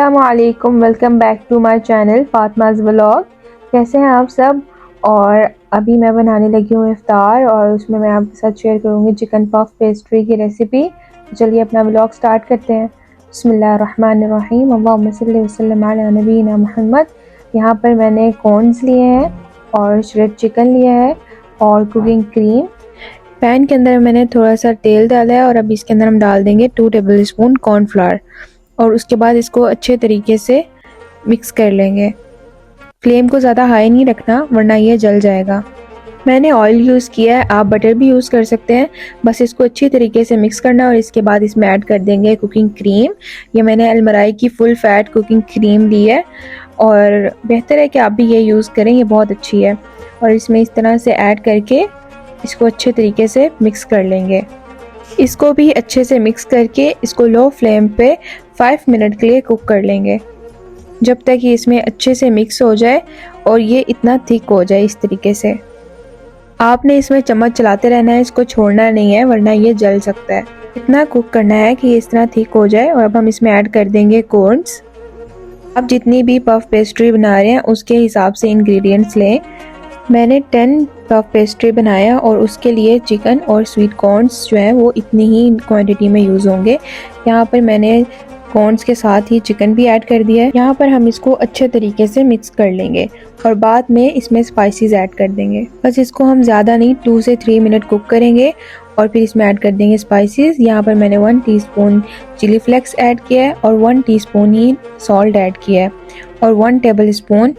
अस्सलामुअलैकुम, welcome back to my channel Fatima's vlog. कैसे हैं आप सब। और अभी मैं बनाने लगी हूँ इफ्तार और उसमें मैं आपके साथ शेयर करूँगी चिकन पफ पेस्ट्री की रेसिपी। तो चलिए अपना व्लॉग स्टार्ट करते हैं। बिस्मिल्लाहिर्रहमानिर्रहीम, अल्लाहुम्मा सल्लि व सल्लिम अला नबीना मुहम्मद। यहाँ पर मैंने कॉर्न्स लिए हैं और श्रेड चिकन लिया है और कुकिंग क्रीम। पैन के अंदर मैंने थोड़ा सा तेल डाला है और अब इसके अंदर हम डाल देंगे 2 टेबल स्पून कॉर्नफ्लावर और उसके बाद इसको अच्छे तरीके से मिक्स कर लेंगे। फ्लेम को ज़्यादा हाई नहीं रखना वरना ये जल जाएगा। मैंने ऑयल यूज़ किया है, आप बटर भी यूज़ कर सकते हैं। बस इसको अच्छी तरीके से मिक्स करना और इसके बाद इसमें ऐड कर देंगे कुकिंग क्रीम। ये मैंने अलमराई की फुल फैट कुकिंग क्रीम ली है और बेहतर है कि आप भी ये यूज़ करें, ये बहुत अच्छी है। और इसमें इस तरह से ऐड करके इसको अच्छे तरीके से मिक्स कर लेंगे। इसको भी अच्छे से मिक्स करके इसको लो फ्लेम पे 5 मिनट के लिए कुक कर लेंगे, जब तक ये इसमें अच्छे से मिक्स हो जाए और ये इतना थिक हो जाए। इस तरीके से आपने इसमें चम्मच चलाते रहना है, इसको छोड़ना नहीं है वरना ये जल सकता है। इतना कुक करना है कि ये इस तरह थिक हो जाए। और अब हम इसमें ऐड कर देंगे कॉर्न्स। आप जितनी भी पफ पेस्ट्री बना रहे हैं उसके हिसाब से इंग्रेडिएंट्स लें। मैंने 10 पफ पेस्ट्री बनाया और उसके लिए चिकन और स्वीट कॉर्न्स जो है वो इतनी ही क्वांटिटी में यूज़ होंगे। यहाँ पर मैंने कॉर्न्स के साथ ही चिकन भी ऐड कर दिया है। यहाँ पर हम इसको अच्छे तरीके से मिक्स कर लेंगे और बाद में इसमें स्पाइसेस ऐड कर देंगे। बस इसको हम ज़्यादा नहीं 2 से 3 मिनट कुक करेंगे और फिर इसमें ऐड कर देंगे स्पाइसेस। यहाँ पर मैंने 1 टीस्पून चिली फ्लेक्स ऐड किया है और 1 टीस्पून ही सॉल्ट ऐड किया है और 1 table spoon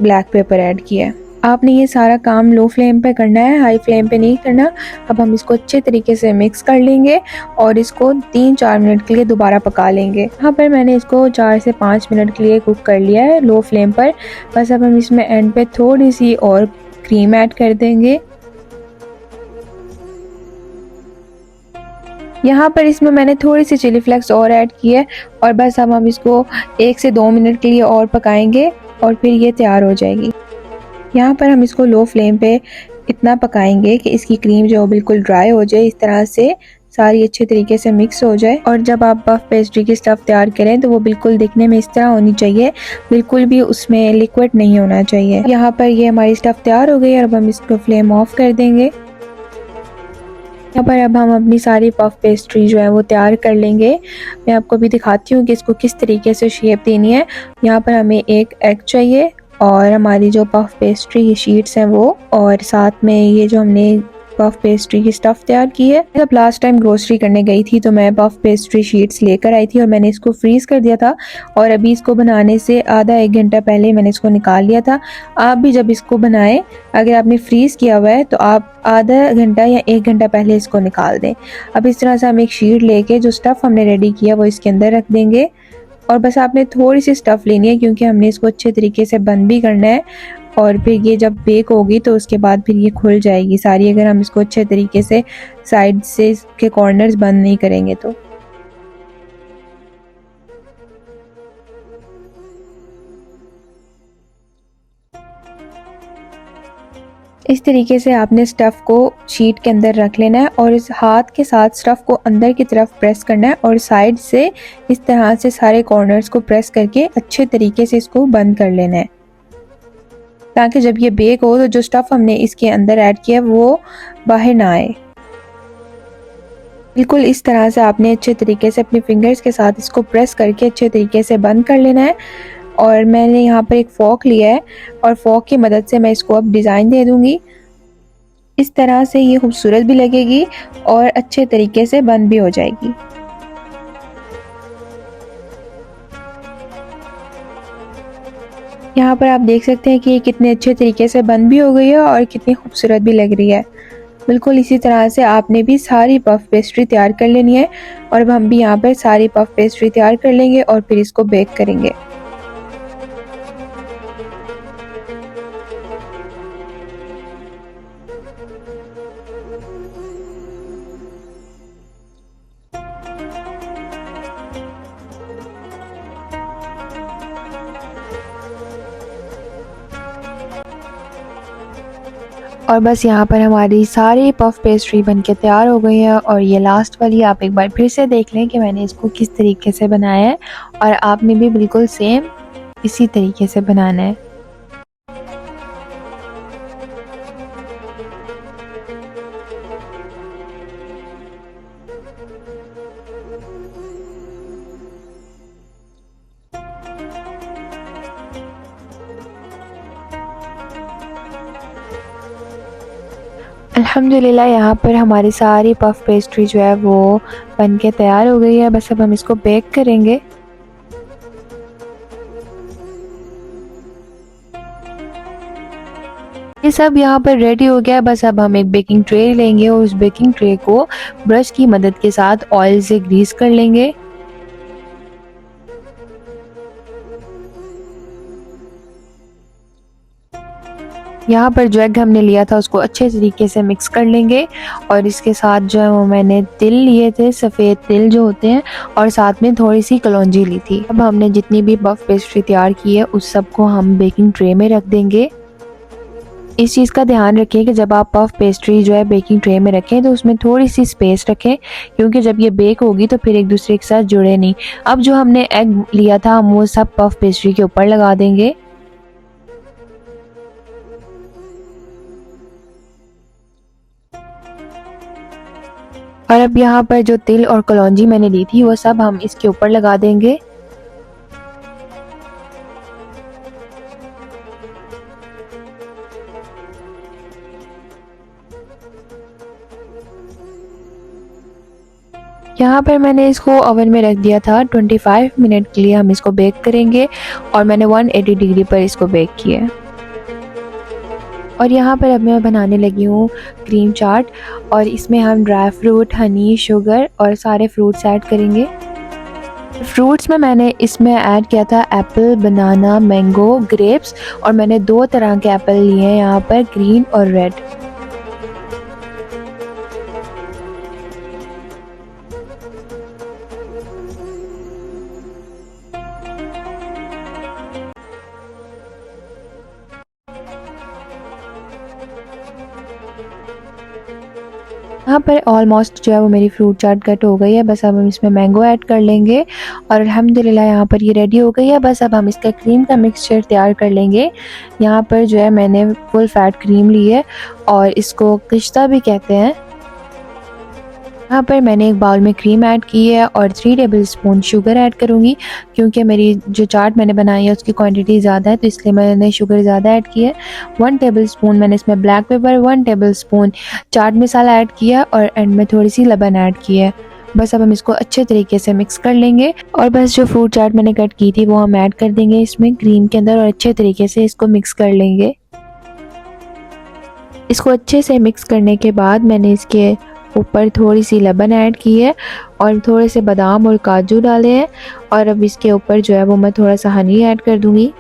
black pepper add किया है। आपने ये सारा काम लो फ्लेम पे करना है, हाई फ्लेम पे नहीं करना। अब हम इसको अच्छे तरीके से मिक्स कर लेंगे और इसको 3-4 मिनट के लिए दोबारा पका लेंगे। यहाँ पर मैंने इसको 4 से 5 मिनट के लिए कुक कर लिया है लो फ्लेम पर। बस अब हम इसमें एंड पे थोड़ी सी और क्रीम ऐड कर देंगे। यहाँ पर इसमें मैंने थोड़ी सी चिली फ्लेक्स और ऐड की है और बस अब हम इसको 1 से 2 मिनट के लिए और पकाएंगे और फिर ये तैयार हो जाएगी। यहाँ पर हम इसको लो फ्लेम पे इतना पकाएंगे कि इसकी क्रीम जो बिल्कुल ड्राई हो जाए, इस तरह से सारी अच्छे तरीके से मिक्स हो जाए। और जब आप पफ पेस्ट्री की स्टफ़ तैयार करें तो वो बिल्कुल दिखने में इस तरह होनी चाहिए, बिल्कुल भी उसमें लिक्विड नहीं होना चाहिए। यहाँ पर ये हमारी स्टफ़ तैयार हो गई और अब हम इसको फ्लेम ऑफ कर देंगे। यहाँ पर अब हम अपनी सारी पफ पेस्ट्री जो है वो तैयार कर लेंगे। मैं आपको भी दिखाती हूँ कि इसको किस तरीके से शेप देनी है। यहाँ पर हमें एक एग चाहिए और हमारी जो पफ पेस्ट्री की शीट्स हैं वो, और साथ में ये जो हमने पफ पेस्ट्री की स्टफ़ तैयार की है। जब लास्ट टाइम ग्रोसरी करने गई थी तो मैं पफ पेस्ट्री शीट्स लेकर आई थी और मैंने इसको फ्रीज़ कर दिया था और अभी इसको बनाने से आधा 1 घंटा पहले मैंने इसको निकाल लिया था। आप भी जब इसको बनाएं, अगर आपने फ्रीज़ किया हुआ है तो आप आधा घंटा या 1 घंटा पहले इसको निकाल दें। अब इस तरह से हम एक शीट लेके जो स्टफ़ हमने रेडी किया वो इसके अंदर रख देंगे और बस आपने थोड़ी सी स्टफ़ लेनी है क्योंकि हमने इसको अच्छे तरीके से बंद भी करना है और फिर ये जब बेक होगी तो उसके बाद फिर ये खुल जाएगी सारी, अगर हम इसको अच्छे तरीके से साइड से इसके कॉर्नर्स बंद नहीं करेंगे तो। इस तरीके से आपने स्टफ़ को शीट के अंदर रख लेना है और इस हाथ के साथ स्टफ़ को अंदर की तरफ प्रेस करना है और साइड से इस तरह से सारे कॉर्नर्स को प्रेस करके अच्छे तरीके से इसको बंद कर लेना है, ताकि जब ये बेक हो तो जो स्टफ़ हमने इसके अंदर ऐड किया वो बाहर ना आए। बिल्कुल इस तरह से आपने अच्छे तरीके से अपने फिंगर्स के साथ इसको प्रेस करके अच्छे तरीके से बंद कर लेना है। और मैंने यहाँ पर एक फ़ोक लिया है और फ़ोक की मदद से मैं इसको अब डिज़ाइन दे दूँगी। इस तरह से ये खूबसूरत भी लगेगी और अच्छे तरीके से बंद भी हो जाएगी। यहाँ पर आप देख सकते हैं कि ये कितने अच्छे तरीके से बंद भी हो गई है और कितनी खूबसूरत भी लग रही है। बिल्कुल इसी तरह से आपने भी सारी पफ पेस्ट्री तैयार कर लेनी है और अब हम भी यहाँ पर सारी पफ पेस्ट्री तैयार कर लेंगे और फिर इसको बेक करेंगे। और बस यहाँ पर हमारी सारी पफ पेस्ट्री बनके तैयार हो गई है। और ये लास्ट वाली आप एक बार फिर से देख लें कि मैंने इसको किस तरीके से बनाया है, और आपने भी बिल्कुल सेम इसी तरीके से बनाना है। अल्हम्दुलिल्लाह यहाँ पर हमारी सारी पफ पेस्ट्री जो है वो बन के तैयार हो गई है। बस अब हम इसको बेक करेंगे। ये सब यहाँ पर रेडी हो गया है। बस अब हम एक बेकिंग ट्रे लेंगे और उस बेकिंग ट्रे को ब्रश की मदद के साथ ऑयल से ग्रीस कर लेंगे। यहाँ पर जो एग हमने लिया था उसको अच्छे तरीके से मिक्स कर लेंगे। और इसके साथ जो है वो मैंने तिल लिए थे, सफ़ेद तिल जो होते हैं, और साथ में थोड़ी सी कलौंजी ली थी। अब हमने जितनी भी पफ पेस्ट्री तैयार की है उस सब को हम बेकिंग ट्रे में रख देंगे। इस चीज़ का ध्यान रखें कि जब आप पफ पेस्ट्री जो है बेकिंग ट्रे में रखें तो उसमें थोड़ी सी स्पेस रखें, क्योंकि जब ये बेक होगी तो फिर एक दूसरे के साथ जुड़े नहीं। अब जो हमने एग लिया था हम वो सब पफ पेस्ट्री के ऊपर लगा देंगे। और अब यहाँ पर जो तिल और कलौंजी मैंने ली थी वो सब हम इसके ऊपर लगा देंगे। यहाँ पर मैंने इसको ओवन में रख दिया था 25 मिनट के लिए हम इसको बेक करेंगे, और मैंने 180 डिग्री पर इसको बेक किया है। और यहाँ पर अब मैं बनाने लगी हूँ क्रीम चाट, और इसमें हम ड्राई फ्रूट, हनी, शुगर और सारे फ्रूट्स ऐड करेंगे। फ्रूट्स में मैंने इसमें ऐड किया था एप्पल, बनाना, मैंगो, ग्रेप्स, और मैंने 2 तरह के एप्पल लिए हैं यहाँ पर, ग्रीन और रेड। यहाँ पर ऑलमोस्ट जो है वो मेरी फ्रूट चाट कट हो गई है। बस अब हम इसमें मैंगो ऐड कर लेंगे, और अल्हम्दुलिल्लाह यहाँ पर ये रेडी हो गई है। बस अब हम इसका क्रीम का मिक्सचर तैयार कर लेंगे। यहाँ पर जो है मैंने फुल फैट क्रीम ली है, और इसको किश्ता भी कहते हैं। यहाँ पर मैंने एक बाउल में क्रीम ऐड की है और 3 टेबलस्पून शुगर ऐड करूँगी, क्योंकि मेरी जो चाट मैंने बनाई है उसकी क्वांटिटी ज़्यादा है तो इसलिए मैंने शुगर ज़्यादा ऐड की है। 1 टेबलस्पून मैंने इसमें black pepper, 1 tablespoon chaat masala add किया, और एंड में थोड़ी सी लबन ऐड की है। बस अब हम इसको अच्छे तरीके से मिक्स कर लेंगे, और बस जो फ्रूट चाट मैंने कट की थी वो हम ऐड कर देंगे इसमें क्रीम के अंदर, और अच्छे तरीके से इसको मिक्स कर लेंगे। इसको अच्छे से मिक्स करने के बाद मैंने इसके ऊपर थोड़ी सी लबन ऐड की है, और थोड़े से बादाम और काजू डाले हैं, और अब इसके ऊपर जो है वो मैं थोड़ा सा हनी ऐड कर दूंगी।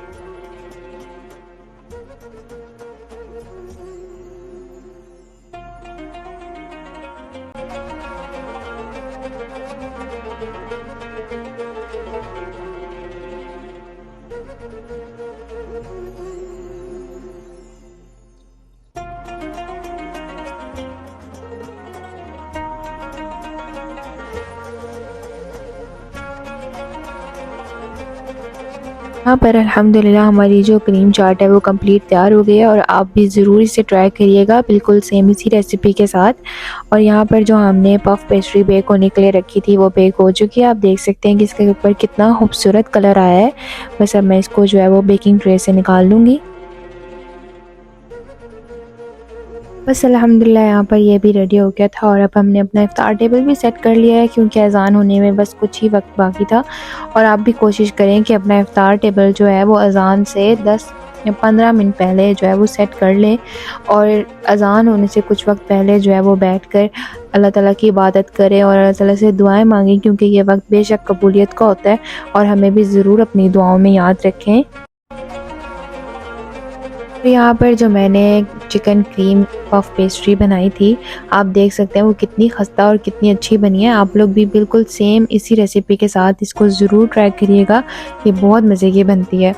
यहाँ पर अल्हम्दुलिल्लाह हमारी जो क्रीम चाट है वो कंप्लीट तैयार हो गई है, और आप भी ज़रूर इसे ट्राई करिएगा बिल्कुल सेम इसी रेसिपी के साथ। और यहाँ पर जो हमने पफ पेस्ट्री बेक होने के लिए रखी थी वो बेक हो चुकी है। आप देख सकते हैं कि इसके ऊपर कितना खूबसूरत कलर आया है। बस अब मैं इसको जो है वो बेकिंग ट्रे से निकाल लूँगी। बस अल्हम्दुलिल्लाह यहाँ पर ये भी रेडी हो गया था, और अब हमने अपना इफ्तार टेबल भी सेट कर लिया है, क्योंकि अज़ान होने में बस कुछ ही वक्त बाकी था। और आप भी कोशिश करें कि अपना इफ्तार टेबल जो है वो अज़ान से 10 या 15 मिनट पहले जो है वो सेट कर लें, और अज़ान होने से कुछ वक्त पहले जो है वो बैठकर अल्लाह ताला की इबादत करें और अल्लाह ताला से दुआएं मांगें, क्योंकि ये वक्त बेशक कबूलियत का होता है, और हमें भी ज़रूर अपनी दुआओं में याद रखें। तो यहाँ पर जो मैंने चिकन क्रीम पफ पेस्ट्री बनाई थी, आप देख सकते हैं वो कितनी खस्ता और कितनी अच्छी बनी है। आप लोग भी बिल्कुल सेम इसी रेसिपी के साथ इसको ज़रूर ट्राई करिएगा, ये बहुत मज़े की बनती है।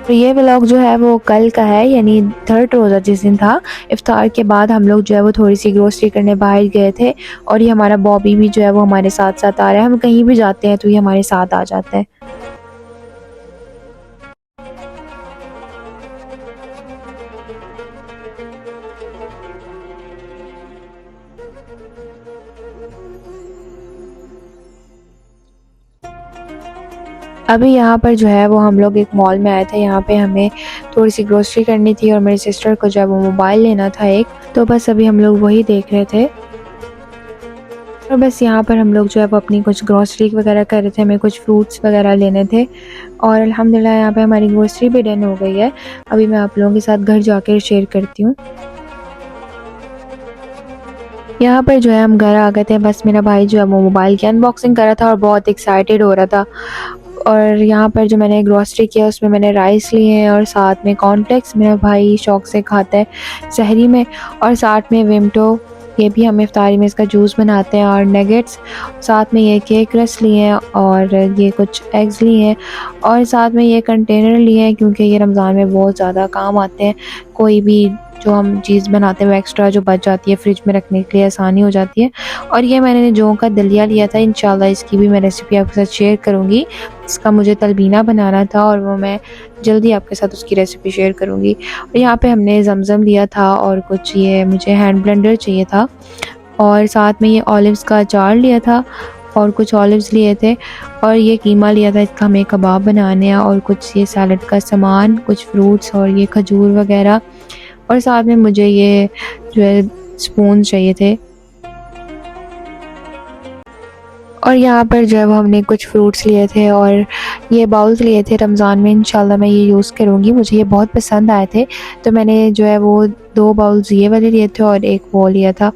तो ये व्लॉग जो है वो कल का है, यानी थर्ड रोज़ा जिस दिन था। इफ्तार के बाद हम लोग जो है वो थोड़ी सी ग्रोसरी करने बाहर गए थे, और ये हमारा बॉबी भी जो है वो हमारे साथ साथ आ रहा है। हम कहीं भी जाते हैं तो ये हमारे साथ आ जाता है। अभी यहाँ पर जो है वो हम लोग एक मॉल में आए थे। यहाँ पे हमें थोड़ी सी ग्रोसरी करनी थी और मेरी सिस्टर को जो है वो मोबाइल लेना था एक, तो बस अभी हम लोग वही देख रहे थे। और बस यहाँ पर हम लोग जो है वो अपनी कुछ ग्रोसरी वगैरह कर रहे थे, हमें कुछ फ्रूट्स वगैरह लेने थे, और अल्हम्दुलिल्लाह यहाँ पे हमारी ग्रोसरी भी डन हो गई है। अभी मैं आप लोगों के साथ घर जाकर शेयर करती हूँ। यहाँ पर जो है हम घर आ गए थे। बस मेरा भाई जो है वो मोबाइल की अनबॉक्सिंग कर रहा था और बहुत एक्साइटेड हो रहा था। और यहाँ पर जो मैंने ग्रोसरी किया उसमें मैंने राइस लिए हैं, और साथ में कॉर्नफ्लेक्स मेरा भाई शौक से खाता है सहरी में, और साथ में विमटो, ये भी हम इफ्तारी में इसका जूस बनाते हैं, और नगेट्स, साथ में ये केक रस लिए हैं, और ये कुछ एग्स लिए हैं, और साथ में ये कंटेनर लिए हैं क्योंकि ये रमज़ान में बहुत ज़्यादा काम आते हैं। कोई भी जो हम चीज़ बनाते हैं वो एक्स्ट्रा जो बच जाती है फ्रिज में रखने के लिए आसानी हो जाती है। और ये मैंने जौ का दलिया लिया था, इंशाल्लाह इसकी भी मैं रेसिपी आपके साथ शेयर करूँगी। इसका मुझे तलबीना बनाना था और वो मैं जल्दी आपके साथ उसकी रेसिपी शेयर करूँगी। और यहाँ पे हमने ज़मज़म लिया था, और कुछ ये मुझे हैंड ब्लेंडर चाहिए था, और साथ में ये ऑलिव्स का अचार लिया था, और कुछ ऑलिव्स लिए थे, और ये कीमा लिया था, इसका हमें कबाब बनाने हैं, और कुछ ये सैलड का सामान, कुछ फ्रूट्स और ये खजूर वगैरह, और साथ में मुझे ये जो है स्पून चाहिए थे। और यहाँ पर जो है वो हमने कुछ फ्रूट्स लिए थे, और ये बाउल्स लिए थे। रमज़ान में इंशाल्लाह मैं ये यूज़ करूँगी, मुझे ये बहुत पसंद आए थे, तो मैंने जो है वो 2 बाउल्स ये वाले लिए थे और एक वो लिया था,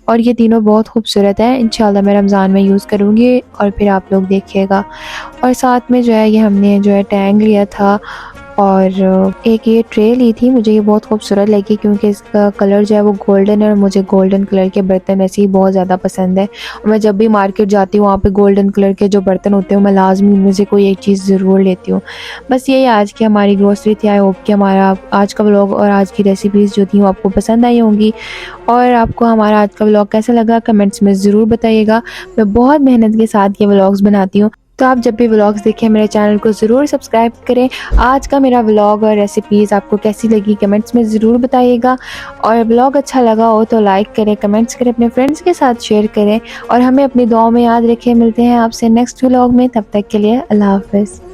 और ये तीनों बहुत खूबसूरत है। इंशाल्लाह मैं रमज़ान में यूज़ करूँगी और फिर आप लोग देखिएगा। और साथ में जो है ये हमने जो है टैंग लिया था, और एक ये ट्रे ली थी, मुझे ये बहुत खूबसूरत लगी क्योंकि इसका कलर जो है वो गोल्डन है, और मुझे गोल्डन कलर के बर्तन ऐसे ही बहुत ज़्यादा पसंद है। और मैं जब भी मार्केट जाती हूँ वहाँ पे गोल्डन कलर के जो बर्तन होते हैं मैं लाजमी उनमें से कोई एक चीज़ ज़रूर लेती हूँ। बस यही आज की हमारी ग्रोसरी थी। आई होप कि हमारा आज का व्लॉग और आज की रेसिपीज़ जो थी वो आपको पसंद आई होंगी। और आपको हमारा आज का व्लॉग कैसा लगा कमेंट्स में ज़रूर बताइएगा। मैं बहुत मेहनत के साथ ये व्लॉग्स बनाती हूँ, तो आप जब भी व्लॉग्स देखें मेरे चैनल को ज़रूर सब्सक्राइब करें। आज का मेरा व्लॉग और रेसिपीज़ आपको कैसी लगी कमेंट्स में ज़रूर बताइएगा, और व्लॉग अच्छा लगा हो तो लाइक करें, कमेंट्स करें, अपने फ्रेंड्स के साथ शेयर करें, और हमें अपनी दुआओं में याद रखें। मिलते हैं आपसे नेक्स्ट व्लॉग में, तब तक के लिए अल्लाह हाफ़िज़।